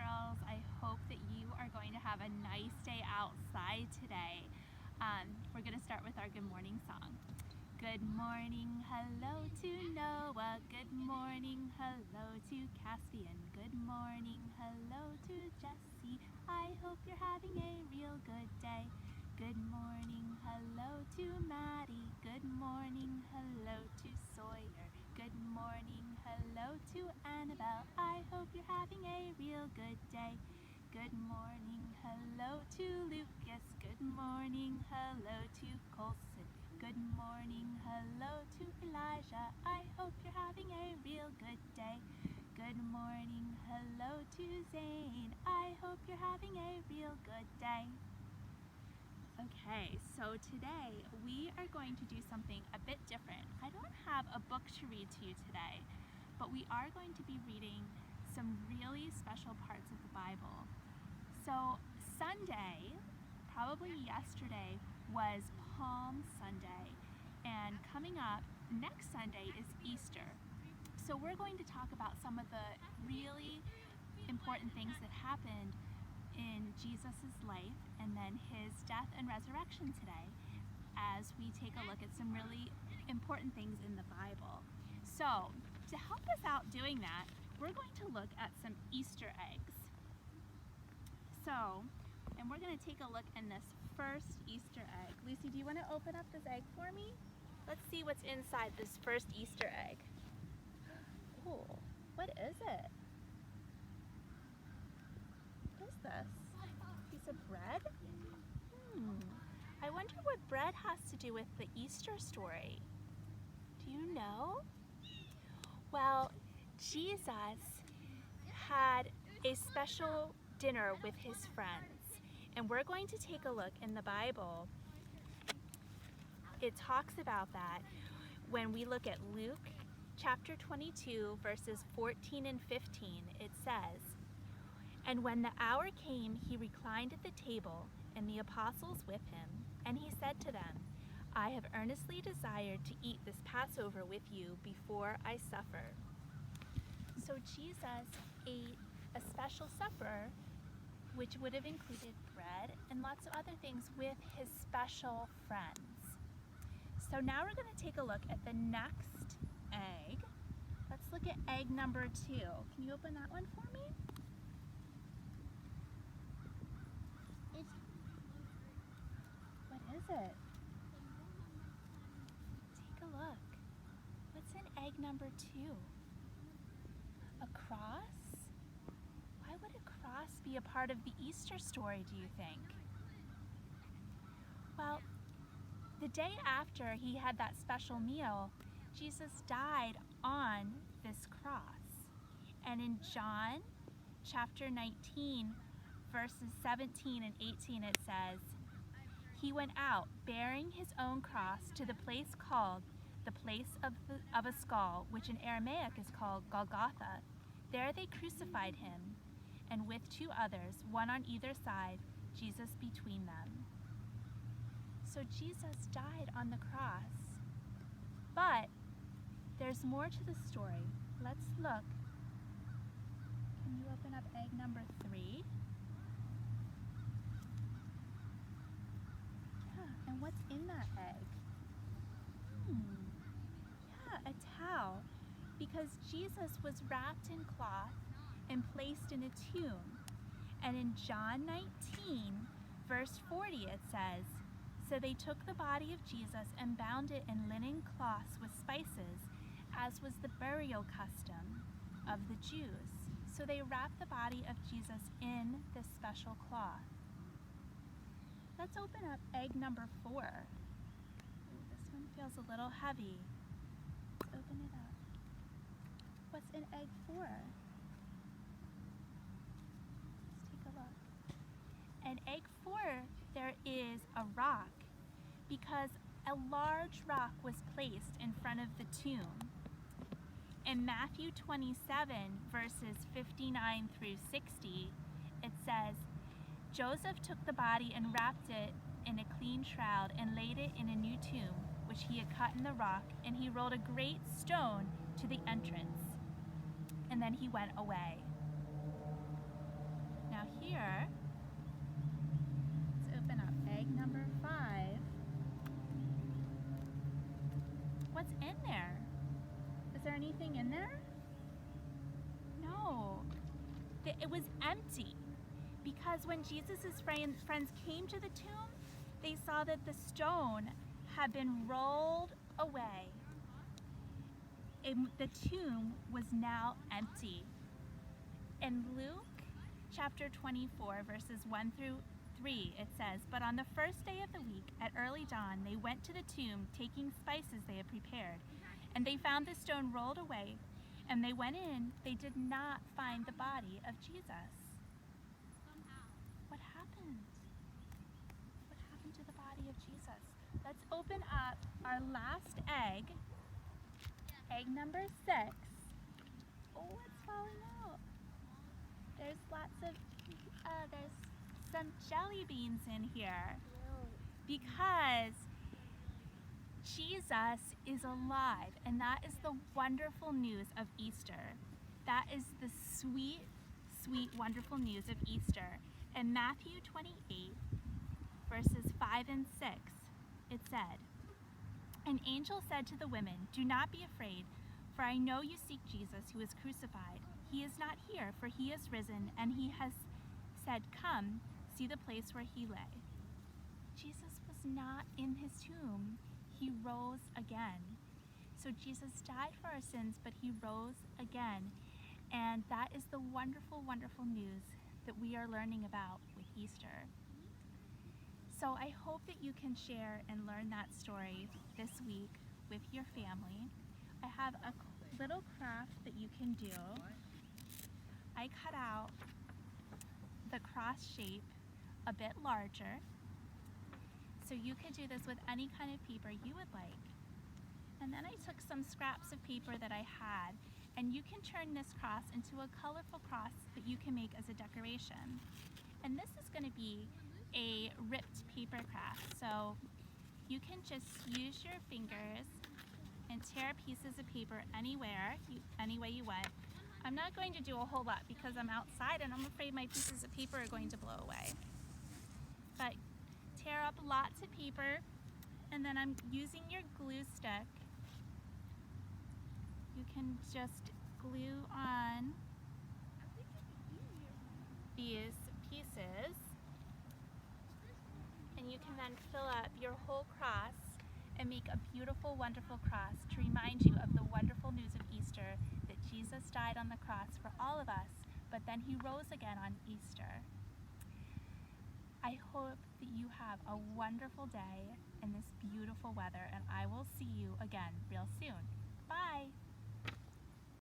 girls. I hope that you are going to have a nice day outside today. We're going to start with our good morning song. Good morning, hello to Noah. Good morning, hello to Caspian. Good morning, hello to Jesse. I hope you're having a real good day. Good morning, hello to Maddie. Good morning, hello to Sawyer. Good morning, hello to Annabelle. I hope you're having a real good day. Good morning, hello to Lucas. Good morning, hello to Colson. Good morning, hello to Elijah. I hope you're having a real good day. Good morning, hello to Zane. I hope you're having a real good day. Okay, so today we are going to do something a bit different. I don't have a book to read to you today, but we are going to be reading some really special parts of the Bible. So Sunday, probably yesterday, was Palm Sunday, and coming up next Sunday is Easter. So we're going to talk about some of the really important things that happened in Jesus' life and then his death and resurrection today as we take a look at some really important things in the Bible. So to help us out doing that, we're going to look at some Easter eggs. And we're going to take a look in this first Easter egg. Lucy, do you want to open up this egg for me? Let's see what's inside this first Easter egg. Oh, what is it? What is this? A piece of bread? I wonder what bread has to do with the Easter story. Do you know? Well, Jesus had a special dinner with his friends, and we're going to take a look in the Bible. It talks about that when we look at Luke chapter 22 verses 14 and 15. It says, "And when the hour came, he reclined at the table, and the apostles with him, and he said to them, I have earnestly desired to eat this Passover with you before I suffer." So Jesus ate a special supper, which would have included bread and lots of other things with his special friends. So now we're going to take a look at the next egg. Let's look at egg number 2. Can you open that one for me? What is it? Take a look. What's in egg number 2? A cross? Why would a cross be a part of the Easter story, do you think? Well, the day after he had that special meal, Jesus died on this cross. And in John chapter 19, verses 17 and 18, it says, "He went out bearing his own cross to the place called the place of a skull, which in Aramaic is called Golgotha. There they crucified him, and with 2 others, one on either side, Jesus between them." So Jesus died on the cross. But there's more to the story. Let's look. Can you open up egg number 3? Yeah, and what's in that egg? Yeah, a towel. Because Jesus was wrapped in cloth and placed in a tomb. And in John 19, verse 40, it says, "So they took the body of Jesus and bound it in linen cloths with spices, as was the burial custom of the Jews." So they wrapped the body of Jesus in this special cloth. Let's open up egg number 4. Ooh, this one feels a little heavy. Let's open it up. What's in egg 4? Let's take a look. In egg 4, there is a rock, because a large rock was placed in front of the tomb. In Matthew 27, verses 59 through 60, it says, "Joseph took the body and wrapped it in a clean shroud and laid it in a new tomb, which he had cut in the rock, and he rolled a great stone to the entrance. And then he went away." here. Let's open up egg number 5. What's in there? Is there anything in there? No. It was empty. Because when Jesus' friends came to the tomb, they saw that the stone had been rolled away. The tomb was now empty. In Luke chapter 24, verses 1 through 3, it says, "But on the first day of the week, at early dawn, they went to the tomb, taking spices they had prepared. And they found the stone rolled away. And they went in. They did not find the body of Jesus." What happened? What happened to the body of Jesus? Let's open up our last egg. Egg number 6. Oh, it's falling out. There's lots of, there's some jelly beans in here. Because Jesus is alive, and that is the wonderful news of Easter. That is the sweet, sweet, wonderful news of Easter. In Matthew 28, verses 5 and 6, it said, "An angel said to the women, 'Do not be afraid, for I know you seek Jesus who was crucified. He is not here, for he is risen, and he has said, come, see the place where he lay.'" Jesus was not in his tomb. He rose again. So Jesus died for our sins, but he rose again. And that is the wonderful, wonderful news that we are learning about with Easter. So I hope that you can share and learn that story this week with your family. I have a little craft that you can do. I cut out the cross shape a bit larger. So you could do this with any kind of paper you would like. And then I took some scraps of paper that I had, and you can turn this cross into a colorful cross that you can make as a decoration. And this is going to be a ripped paper craft, so you can just use your fingers and tear pieces of paper any way you want. I'm not going to do a whole lot because I'm outside and I'm afraid my pieces of paper are going to blow away. But tear up lots of paper, and then I'm using your glue stick. You can just glue on these pieces, and you can then fill up your whole cross and make a beautiful, wonderful cross to remind you of the wonderful news of Easter, that Jesus died on the cross for all of us, but then he rose again on Easter. I hope that you have a wonderful day in this beautiful weather, and I will see you again real soon.